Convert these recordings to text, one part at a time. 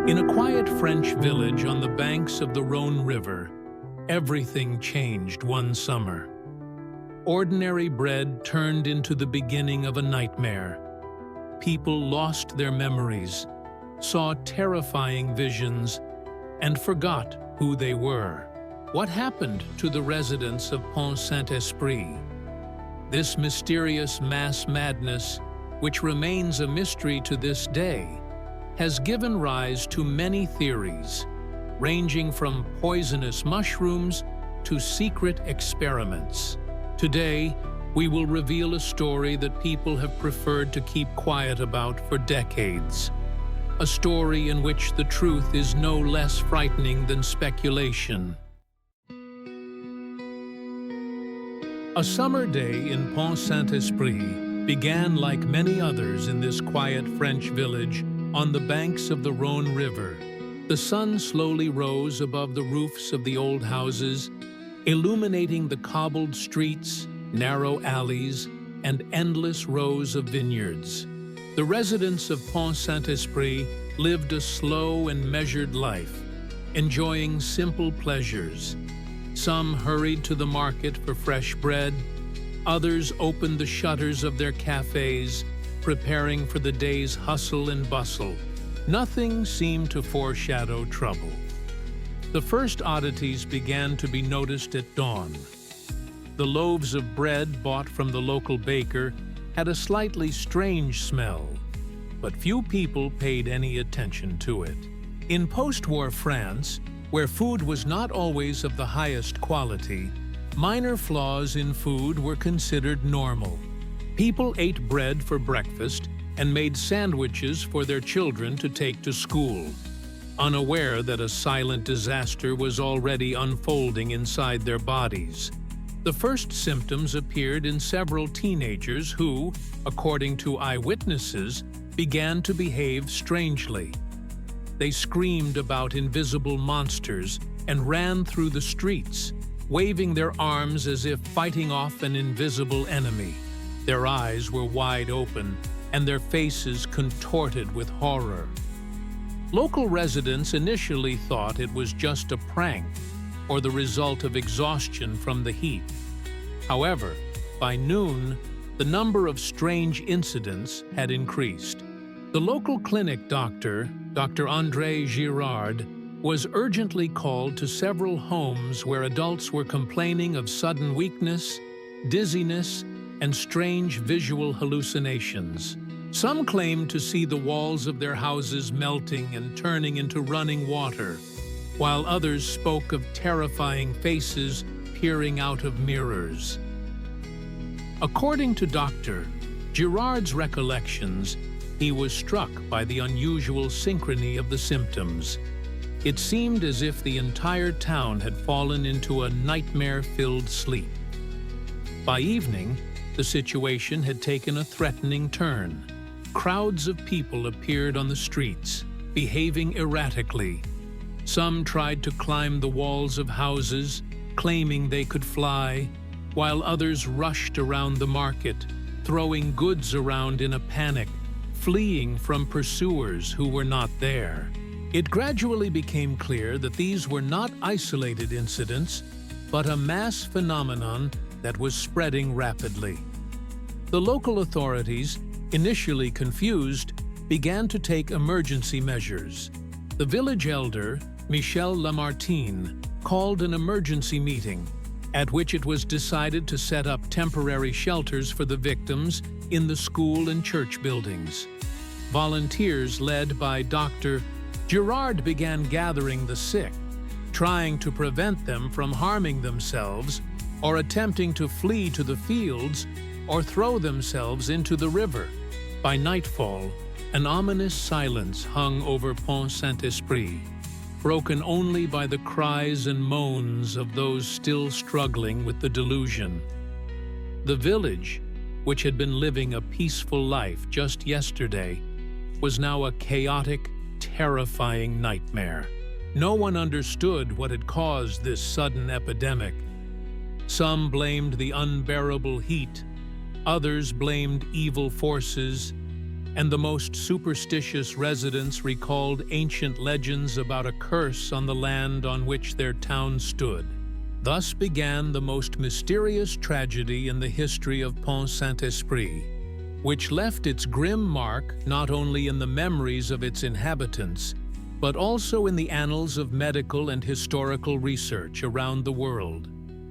In a quiet French village on the banks of the Rhône River, everything changed one summer. Ordinary bread turned into the beginning of a nightmare. People lost their memories, saw terrifying visions, and forgot who they were. What happened to the residents of Pont-Saint-Esprit? This mysterious mass madness, which remains a mystery to this day, has given rise to many theories, ranging from poisonous mushrooms to secret experiments. Today, we will reveal a story that people have preferred to keep quiet about for decades. A story in which the truth is no less frightening than speculation. A summer day in Pont-Saint-Esprit began like many others in this quiet French village on the banks of the Rhône River. The sun slowly rose above the roofs of the old houses, illuminating the cobbled streets, narrow alleys, and endless rows of vineyards. The residents of Pont-Saint-Esprit lived a slow and measured life, enjoying simple pleasures. Some hurried to the market for fresh bread, others opened the shutters of their cafes, preparing for the day's hustle and bustle. Nothing seemed to foreshadow trouble. The first oddities began to be noticed at dawn. The loaves of bread bought from the local baker had a slightly strange smell, but few people paid any attention to it. In post-war France, where food was not always of the highest quality, minor flaws in food were considered normal. People ate bread for breakfast and made sandwiches for their children to take to school, unaware that a silent disaster was already unfolding inside their bodies. The first symptoms appeared in several teenagers who, according to eyewitnesses, began to behave strangely. They screamed about invisible monsters and ran through the streets, waving their arms as if fighting off an invisible enemy. Their eyes were wide open, and their faces contorted with horror. Local residents initially thought it was just a prank or the result of exhaustion from the heat. However, by noon, the number of strange incidents had increased. The local clinic doctor, Dr. André Girard, was urgently called to several homes where adults were complaining of sudden weakness, dizziness, and strange visual hallucinations. Some claimed to see the walls of their houses melting and turning into running water, while others spoke of terrifying faces peering out of mirrors. According to Dr. Girard's recollections, he was struck by the unusual synchrony of the symptoms. It seemed as if the entire town had fallen into a nightmare-filled sleep. By evening, the situation had taken a threatening turn. Crowds of people appeared on the streets, behaving erratically. Some tried to climb the walls of houses, claiming they could fly, while others rushed around the market, throwing goods around in a panic, fleeing from pursuers who were not there. It gradually became clear that these were not isolated incidents, but a mass phenomenon that was spreading rapidly. The local authorities, initially confused, began to take emergency measures. The village elder, Michel Lamartine, called an emergency meeting, at which it was decided to set up temporary shelters for the victims in the school and church buildings. Volunteers led by Dr. Girard began gathering the sick, trying to prevent them from harming themselves or attempting to flee to the fields or throw themselves into the river. By nightfall, an ominous silence hung over Pont-Saint-Esprit, broken only by the cries and moans of those still struggling with the delusion. The village, which had been living a peaceful life just yesterday, was now a chaotic, terrifying nightmare. No one understood what had caused this sudden epidemic. Some blamed the unbearable heat, others blamed evil forces, and the most superstitious residents recalled ancient legends about a curse on the land on which their town stood. Thus began the most mysterious tragedy in the history of Pont-Saint-Esprit, which left its grim mark not only in the memories of its inhabitants, but also in the annals of medical and historical research around the world.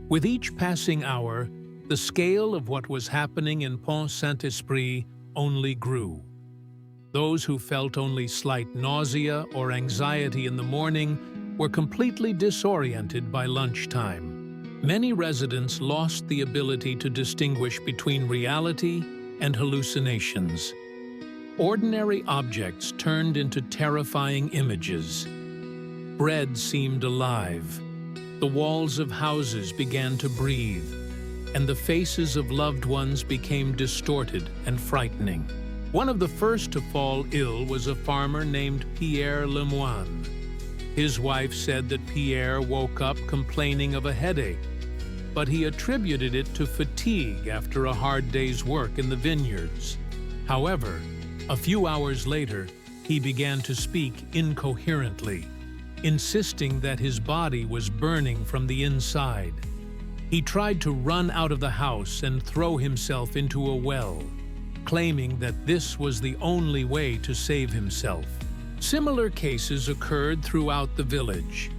With each passing hour, the scale of what was happening in Pont-Saint-Esprit only grew. Those who felt only slight nausea or anxiety in the morning were completely disoriented by lunchtime. Many residents lost the ability to distinguish between reality and hallucinations. Ordinary objects turned into terrifying images. Bread seemed alive. The walls of houses began to breathe, and the faces of loved ones became distorted and frightening. One of the first to fall ill was a farmer named Pierre Lemoine. His wife said that Pierre woke up complaining of a headache, but he attributed it to fatigue after a hard day's work in the vineyards. However, a few hours later, he began to speak incoherently, insisting that his body was burning from the inside. He tried to run out of the house and throw himself into a well, claiming that this was the only way to save himself. Similar cases occurred throughout the village.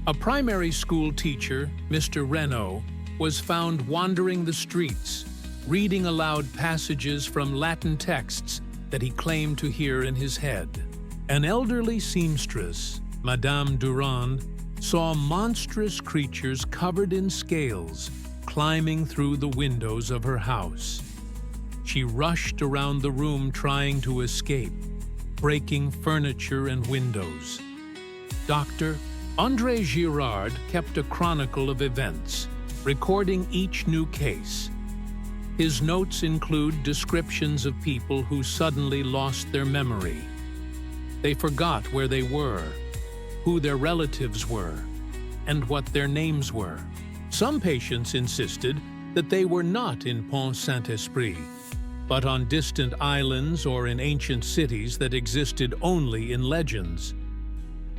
A primary school teacher, Mr. Renault, was found wandering the streets, reading aloud passages from Latin texts that he claimed to hear in his head. An elderly seamstress, Madame Durand, saw monstrous creatures covered in scales climbing through the windows of her house. She rushed around the room trying to escape, breaking furniture and windows. Dr. André Girard kept a chronicle of events, recording each new case. His notes include descriptions of people who suddenly lost their memory. They forgot where they were, who their relatives were, and what their names were. Some patients insisted that they were not in Pont-Saint-Esprit, but on distant islands or in ancient cities that existed only in legends.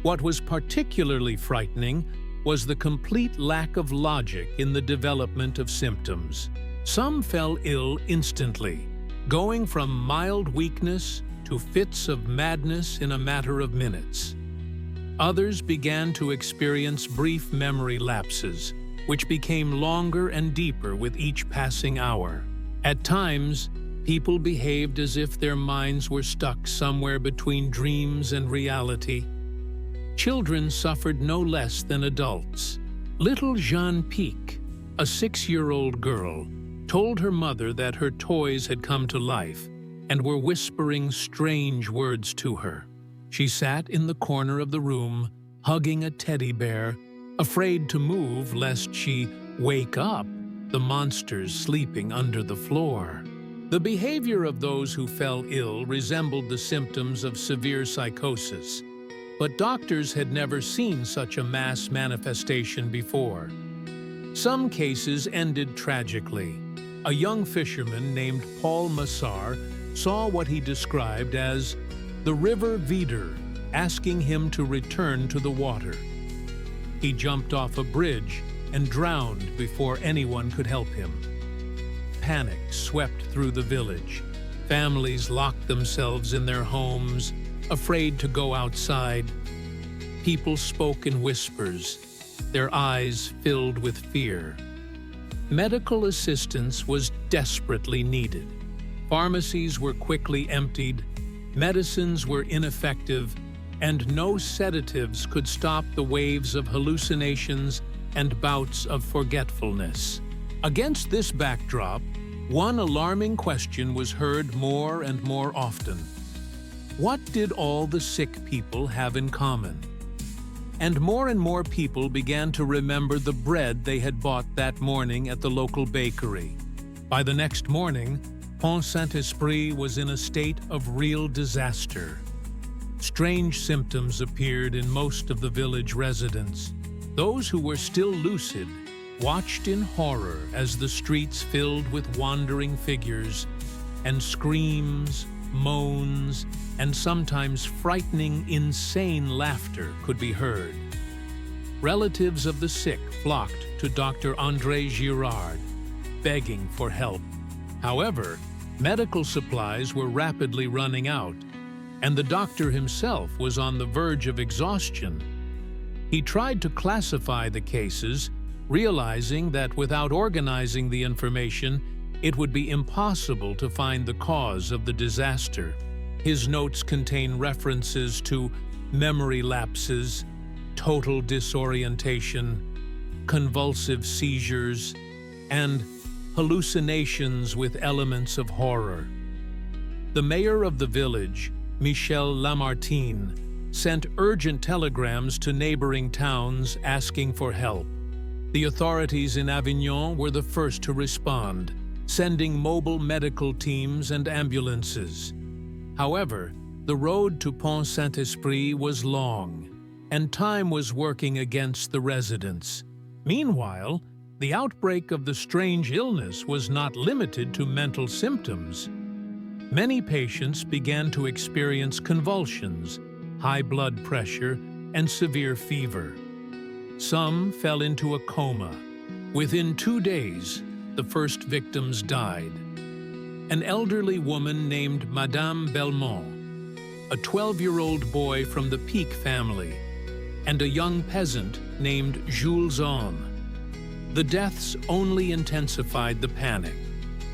What was particularly frightening was the complete lack of logic in the development of symptoms. Some fell ill instantly, going from mild weakness to fits of madness in a matter of minutes. Others began to experience brief memory lapses, which became longer and deeper with each passing hour. At times, people behaved as if their minds were stuck somewhere between dreams and reality. Children suffered no less than adults. Little Jeanne Pique, a 6-year-old girl, told her mother that her toys had come to life and were whispering strange words to her. She sat in the corner of the room, hugging a teddy bear, afraid to move lest she wake up the monsters sleeping under the floor. The behavior of those who fell ill resembled the symptoms of severe psychosis, but doctors had never seen such a mass manifestation before. Some cases ended tragically. A young fisherman named Paul Massard saw what he described as the river Vider asking him to return to the water. He jumped off a bridge and drowned before anyone could help him. Panic swept through the village. Families locked themselves in their homes, afraid to go outside. People spoke in whispers, their eyes filled with fear. Medical assistance was desperately needed. Pharmacies were quickly emptied, medicines were ineffective, and no sedatives could stop the waves of hallucinations and bouts of forgetfulness. Against this backdrop, one alarming question was heard more and more often. What did all the sick people have in common? And more people began to remember the bread they had bought that morning at the local bakery. By the next morning, Pont-Saint-Esprit was in a state of real disaster. Strange symptoms appeared in most of the village residents. Those who were still lucid watched in horror as the streets filled with wandering figures, and screams, moans, and sometimes frightening, insane laughter could be heard. Relatives of the sick flocked to Dr. André Girard, begging for help. However, medical supplies were rapidly running out, and the doctor himself was on the verge of exhaustion. He tried to classify the cases, realizing that without organizing the information, it would be impossible to find the cause of the disaster. His notes contain references to memory lapses, total disorientation, convulsive seizures, and hallucinations with elements of horror. The mayor of the village, Michel Lamartine, sent urgent telegrams to neighboring towns asking for help. The authorities in Avignon were the first to respond, sending mobile medical teams and ambulances. However, the road to Pont-Saint-Esprit was long, and time was working against the residents. Meanwhile, the outbreak of the strange illness was not limited to mental symptoms. Many patients began to experience convulsions, high blood pressure, and severe fever. Some fell into a coma. Within 2 days, the first victims died. An elderly woman named Madame Belmont, a 12-year-old boy from the Pic family, and a young peasant named Jules Homme. The deaths only intensified the panic.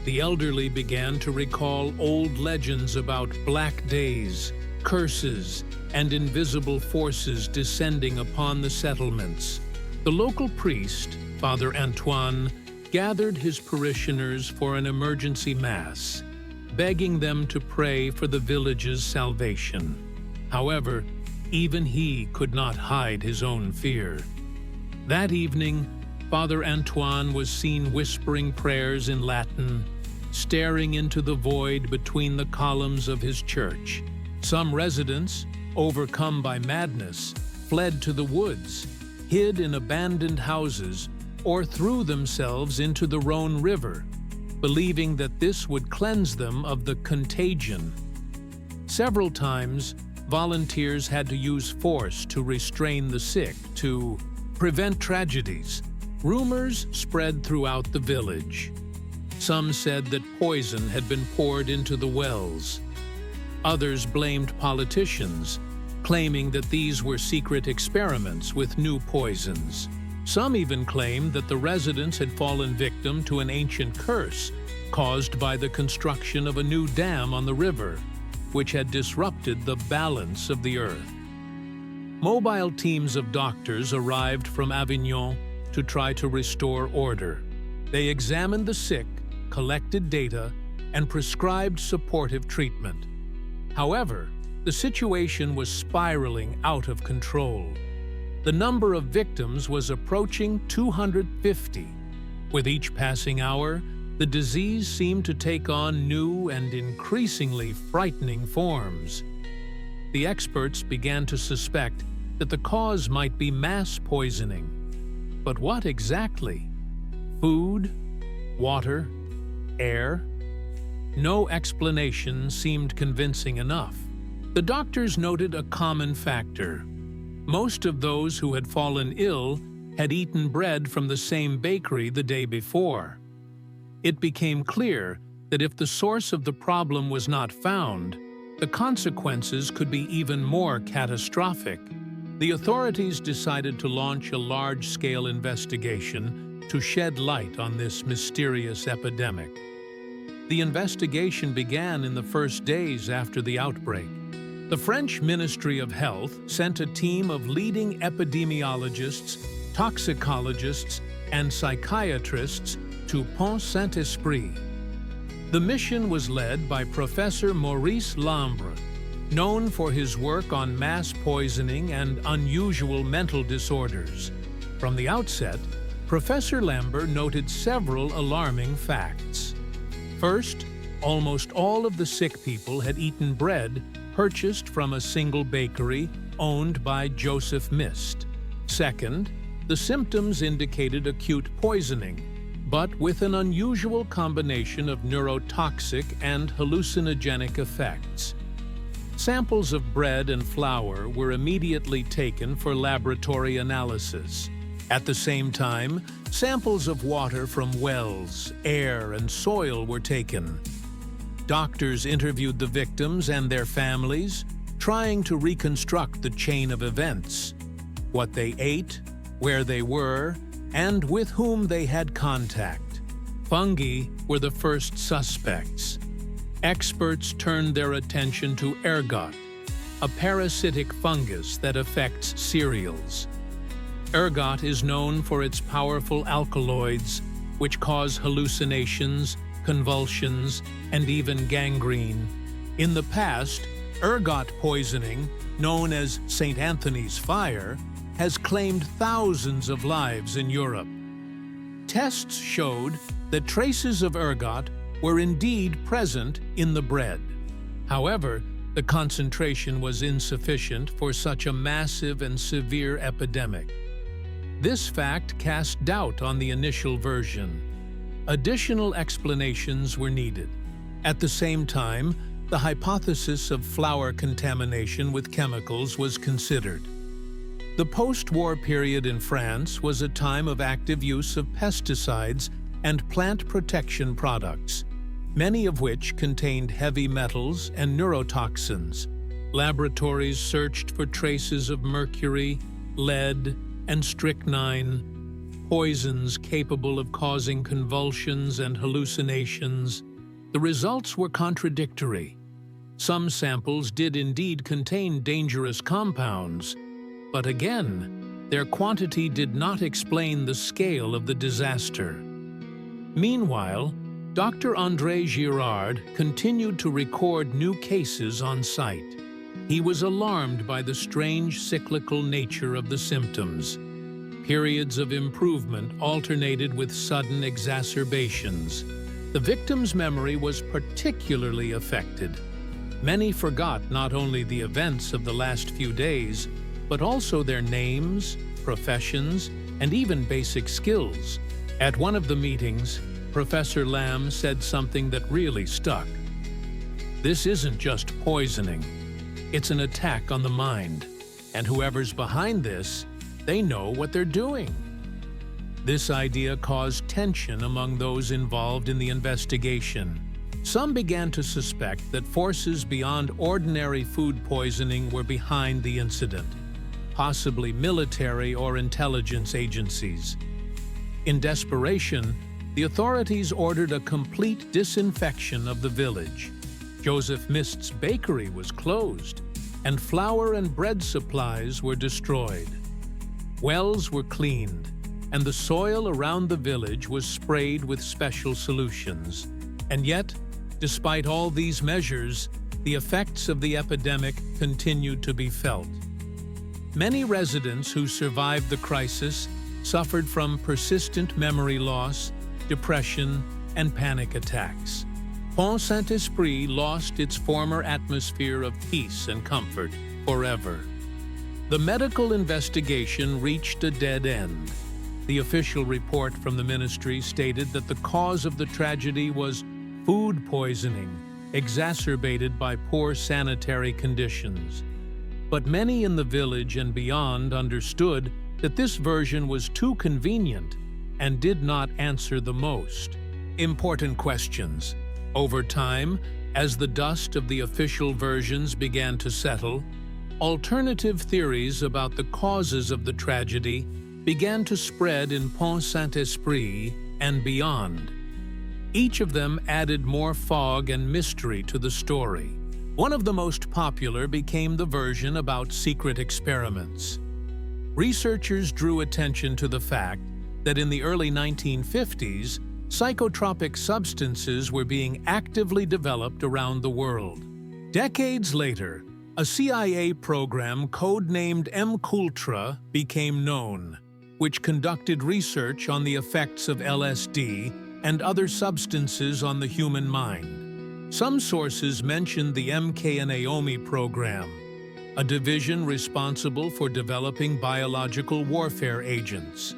The elderly began to recall old legends about black days, curses, and invisible forces descending upon the settlements. The local priest, Father Antoine, gathered his parishioners for an emergency mass, begging them to pray for the village's salvation. However, even he could not hide his own fear. That evening, Father Antoine was seen whispering prayers in Latin, staring into the void between the columns of his church. Some residents, overcome by madness, fled to the woods, hid in abandoned houses, or threw themselves into the Rhone River, believing that this would cleanse them of the contagion. Several times, volunteers had to use force to restrain the sick to prevent tragedies. Rumors spread throughout the village. Some said that poison had been poured into the wells. Others blamed politicians, claiming that these were secret experiments with new poisons. Some even claimed that the residents had fallen victim to an ancient curse caused by the construction of a new dam on the river, which had disrupted the balance of the earth. Mobile teams of doctors arrived from Avignon to try to restore order. They examined the sick, collected data, and prescribed supportive treatment. However, the situation was spiraling out of control. The number of victims was approaching 250. With each passing hour, the disease seemed to take on new and increasingly frightening forms. The experts began to suspect that the cause might be mass poisoning. But what exactly? Food? Water? Air? No explanation seemed convincing enough. The doctors noted a common factor. Most of those who had fallen ill had eaten bread from the same bakery the day before. It became clear that if the source of the problem was not found, the consequences could be even more catastrophic. The authorities decided to launch a large-scale investigation to shed light on this mysterious epidemic. The investigation began in the first days after the outbreak. The French Ministry of Health sent a team of leading epidemiologists, toxicologists, and psychiatrists to Pont-Saint-Esprit. The mission was led by Professor Maurice Lambre, known for his work on mass poisoning and unusual mental disorders. From the outset, Professor Lambre noted several alarming facts. First, almost all of the sick people had eaten bread purchased from a single bakery owned by Joseph Mist. Second, the symptoms indicated acute poisoning, but with an unusual combination of neurotoxic and hallucinogenic effects. Samples of bread and flour were immediately taken for laboratory analysis. At the same time, samples of water from wells, air, and soil were taken. Doctors interviewed the victims and their families, trying to reconstruct the chain of events: what they ate, where they were, and with whom they had contact. Fungi were the first suspects. Experts turned their attention to ergot, a parasitic fungus that affects cereals. Ergot is known for its powerful alkaloids, which cause hallucinations, convulsions, and even gangrene. In the past, ergot poisoning, known as St. Anthony's fire, has claimed thousands of lives in Europe. Tests showed that traces of ergot were indeed present in the bread. However, the concentration was insufficient for such a massive and severe epidemic. This fact cast doubt on the initial version. Additional explanations were needed. At the same time, the hypothesis of flour contamination with chemicals was considered. The post-war period in France was a time of active use of pesticides and plant protection products, many of which contained heavy metals and neurotoxins. Laboratories searched for traces of mercury, lead, and strychnine, poisons capable of causing convulsions and hallucinations. The results were contradictory. Some samples did indeed contain dangerous compounds, but again, their quantity did not explain the scale of the disaster. Meanwhile, Dr. André Girard continued to record new cases on site. He was alarmed by the strange cyclical nature of the symptoms. Periods of improvement alternated with sudden exacerbations. The victim's memory was particularly affected. Many forgot not only the events of the last few days, but also their names, professions, and even basic skills. At one of the meetings, Professor Lamb said something that really stuck. "This isn't just poisoning. It's an attack on the mind, and whoever's behind this, they know what they're doing." This idea caused tension among those involved in the investigation. Some began to suspect that forces beyond ordinary food poisoning were behind the incident, possibly military or intelligence agencies. In desperation, the authorities ordered a complete disinfection of the village. Joseph Mist's bakery was closed, and flour and bread supplies were destroyed. Wells were cleaned, and the soil around the village was sprayed with special solutions. And yet, despite all these measures, the effects of the epidemic continued to be felt. Many residents who survived the crisis suffered from persistent memory loss, depression, and panic attacks. Pont-Saint-Esprit lost its former atmosphere of peace and comfort forever. The medical investigation reached a dead end. The official report from the ministry stated that the cause of the tragedy was food poisoning, exacerbated by poor sanitary conditions. But many in the village and beyond understood that this version was too convenient and did not answer the most important questions. Over time, as the dust of the official versions began to settle, alternative theories about the causes of the tragedy began to spread in Pont-Saint-Esprit and beyond. Each of them added more fog and mystery to the story. One of the most popular became the version about secret experiments. Researchers drew attention to the fact that in the early 1950s, psychotropic substances were being actively developed around the world. Decades later, a CIA program codenamed MKULTRA became known, which conducted research on the effects of LSD and other substances on the human mind. Some sources mentioned the MK Naomi program, a division responsible for developing biological warfare agents.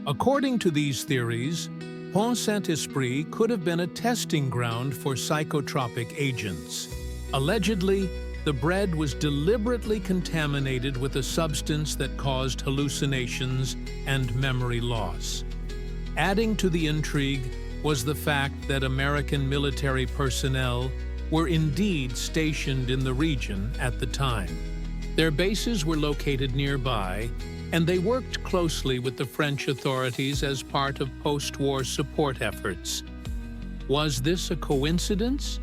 According to these theories, Pont-Saint-Esprit could have been a testing ground for psychotropic agents. Allegedly, the bread was deliberately contaminated with a substance that caused hallucinations and memory loss. Adding to the intrigue was the fact that American military personnel were indeed stationed in the region at the time. Their bases were located nearby, and they worked closely with the French authorities as part of post-war support efforts. Was this a coincidence?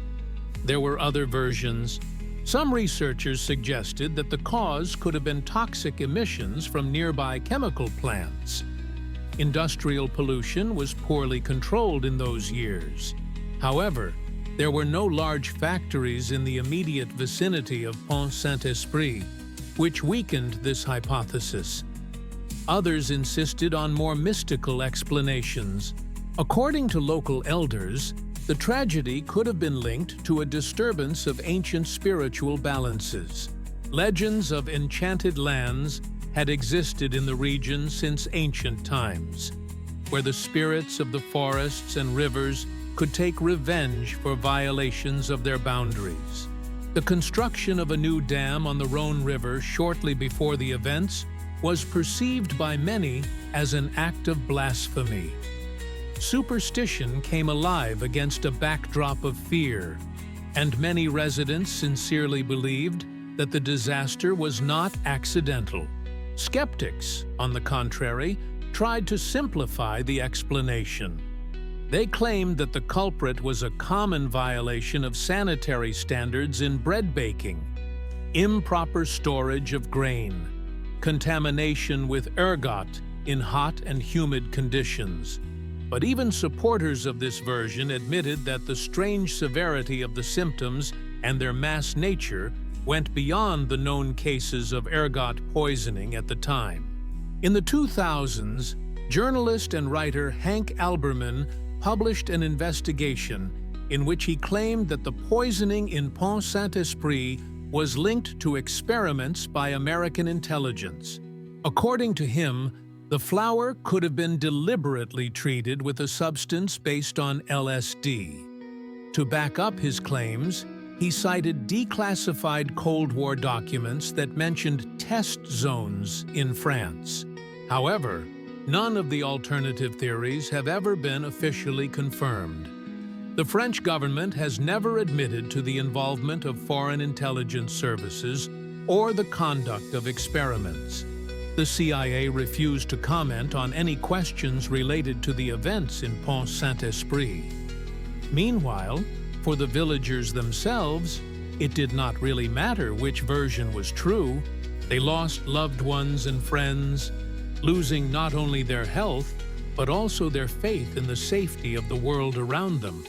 There were other versions. Some researchers suggested that the cause could have been toxic emissions from nearby chemical plants. Industrial pollution was poorly controlled in those years. However, there were no large factories in the immediate vicinity of Pont-Saint-Esprit, which weakened this hypothesis. Others insisted on more mystical explanations. According to local elders, the tragedy could have been linked to a disturbance of ancient spiritual balances. Legends of enchanted lands had existed in the region since ancient times, where the spirits of the forests and rivers could take revenge for violations of their boundaries. The construction of a new dam on the Rhone River shortly before the events was perceived by many as an act of blasphemy. Superstition came alive against a backdrop of fear, and many residents sincerely believed that the disaster was not accidental. Skeptics, on the contrary, tried to simplify the explanation. They claimed that the culprit was a common violation of sanitary standards in bread baking, improper storage of grain, contamination with ergot in hot and humid conditions. But even supporters of this version admitted that the strange severity of the symptoms and their mass nature went beyond the known cases of ergot poisoning at the time. In the 2000s, journalist and writer Hank Alberman published an investigation in which he claimed that the poisoning in Pont-Saint-Esprit was linked to experiments by American intelligence. According to him, the flour could have been deliberately treated with a substance based on LSD. To back up his claims, he cited declassified Cold War documents that mentioned test zones in France. However, none of the alternative theories have ever been officially confirmed. The French government has never admitted to the involvement of foreign intelligence services or the conduct of experiments. The CIA refused to comment on any questions related to the events in Pont-Saint-Esprit. Meanwhile, for the villagers themselves, it did not really matter which version was true. They lost loved ones and friends, losing not only their health, but also their faith in the safety of the world around them.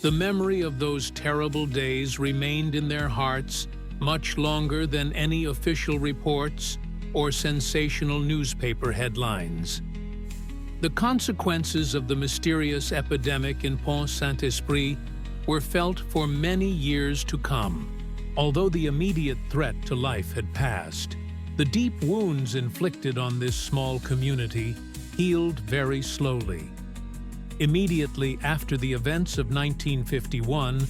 The memory of those terrible days remained in their hearts much longer than any official reports or sensational newspaper headlines. The consequences of the mysterious epidemic in Pont-Saint-Esprit were felt for many years to come. Although the immediate threat to life had passed, the deep wounds inflicted on this small community healed very slowly. Immediately after the events of 1951,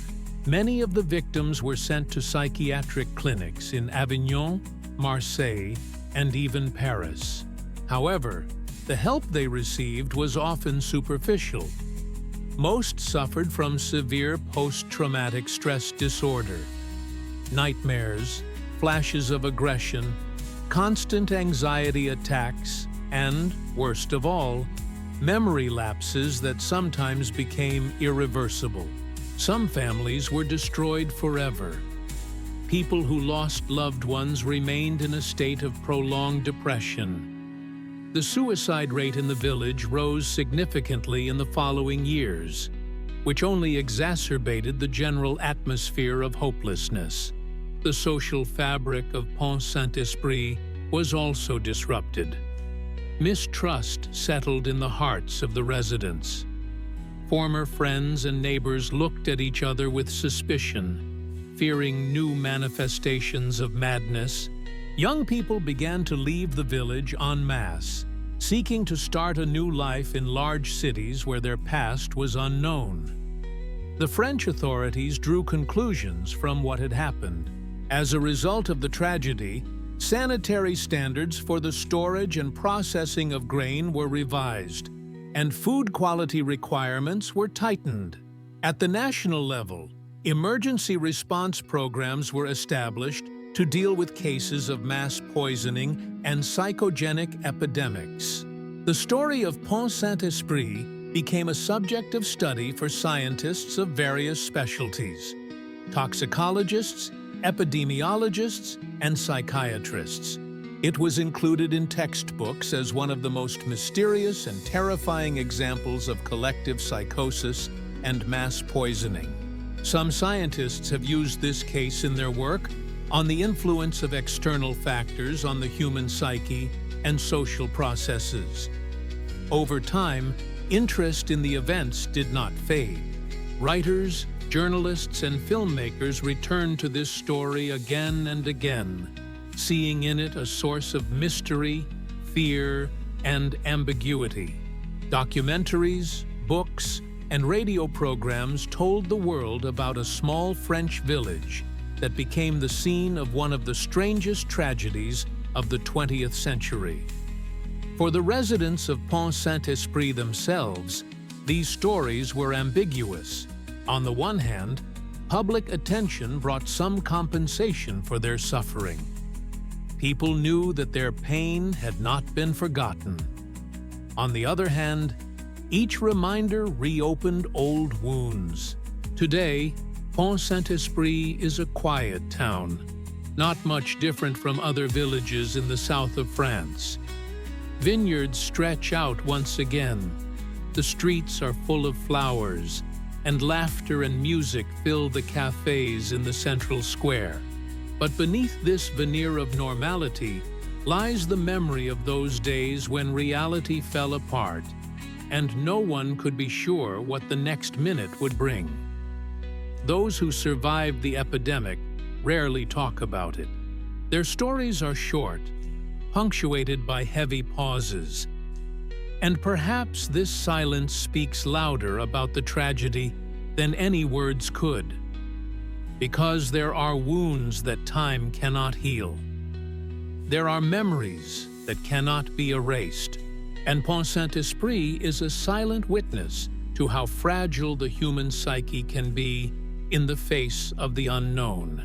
many of the victims were sent to psychiatric clinics in Avignon, Marseille, and even Paris. However, the help they received was often superficial. Most suffered from severe post-traumatic stress disorder, nightmares, flashes of aggression, constant anxiety attacks, and, worst of all, memory lapses that sometimes became irreversible. Some families were destroyed forever. People who lost loved ones remained in a state of prolonged depression. The suicide rate in the village rose significantly in the following years, which only exacerbated the general atmosphere of hopelessness. The social fabric of Pont-Saint-Esprit was also disrupted. Mistrust settled in the hearts of the residents. Former friends and neighbors looked at each other with suspicion, fearing new manifestations of madness. Young people began to leave the village en masse, seeking to start a new life in large cities where their past was unknown. The French authorities drew conclusions from what had happened. As a result of the tragedy, sanitary standards for the storage and processing of grain were revised, and food quality requirements were tightened. At the national level, emergency response programs were established to deal with cases of mass poisoning and psychogenic epidemics. The story of Pont-Saint-Esprit became a subject of study for scientists of various specialties: toxicologists, epidemiologists, and psychiatrists. It was included in textbooks as one of the most mysterious and terrifying examples of collective psychosis and mass poisoning. Some scientists have used this case in their work on the influence of external factors on the human psyche and social processes. Over time, interest in the events did not fade. Writers, journalists, and filmmakers returned to this story again and again, seeing in it a source of mystery, fear, and ambiguity. Documentaries, books, and radio programs told the world about a small French village that became the scene of one of the strangest tragedies of the 20th century. For the residents of Pont-Saint-Esprit themselves, these stories were ambiguous. On the one hand, public attention brought some compensation for their suffering. People knew that their pain had not been forgotten. On the other hand, each reminder reopened old wounds. Today, Pont-Saint-Esprit is a quiet town, not much different from other villages in the south of France. Vineyards stretch out once again. The streets are full of flowers, and laughter and music fill the cafes in the central square. But beneath this veneer of normality lies the memory of those days when reality fell apart, and no one could be sure what the next minute would bring. Those who survived the epidemic rarely talk about it. Their stories are short, punctuated by heavy pauses. And perhaps this silence speaks louder about the tragedy than any words could, because there are wounds that time cannot heal. There are memories that cannot be erased, and Pont-Saint-Esprit is a silent witness to how fragile the human psyche can be in the face of the unknown.